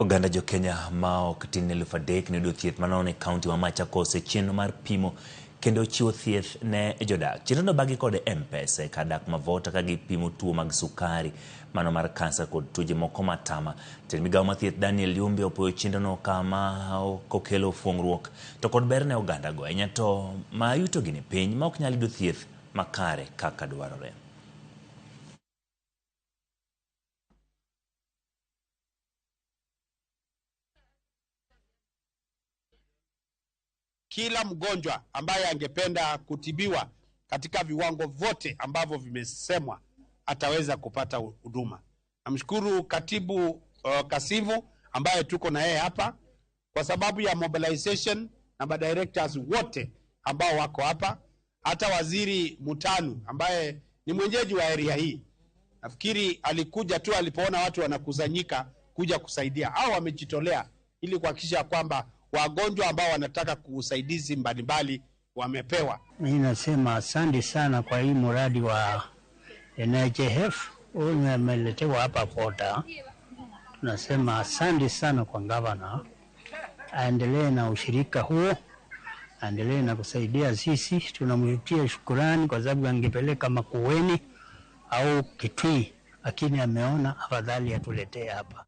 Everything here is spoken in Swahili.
Oganda jo Kenya ma ok tin 3,000 ne yudo thieth manone kaunti ma Machakos e chenro mar pimo kendo chiwo thieth ne jodak. Chenrono bagi kod M-Pesa kar dak Mavota ka gipimo tuo mag sukari, mano mar kansa kod tuoche moko matama. Jatend migawo mar thieth Daniel Yumbi opuoyo chenrono kama kokelo fuong'ruok to kod ber ne oganda go, ahinya to ma yutogi ni piny ma ok nyal yudo thieth makare kaka dwarore. Kila mgonjwa ambaye angependa kutibiwa katika viwango vyote ambavyo vimesemwa ataweza kupata huduma. Namshukuru katibu Kasivu ambaye tuko na yeye hapa kwa sababu ya mobilization na madirectors wote ambao wako hapa, hata waziri Mutanu ambaye ni mwenyeji wa area hii. Nafikiri alikuja tu alipoona watu wanakusanyika kuja kusaidia, au wamejitolea ili kuhakikisha kwamba wagonjwa ambao wanataka kusaidizi mbalimbali wamepewa. Mimi nasema asante sana kwa hii mradi wa NHIF umeletewa hapa Pota. Tunasema asante sana kwa gavana, aendelee na ushirika huo, aendelee na kusaidia sisi. Tunamrudia shukrani kwa sababu angepeleka Makueni au Kitui, lakini ameona afadhali atuletee hapa.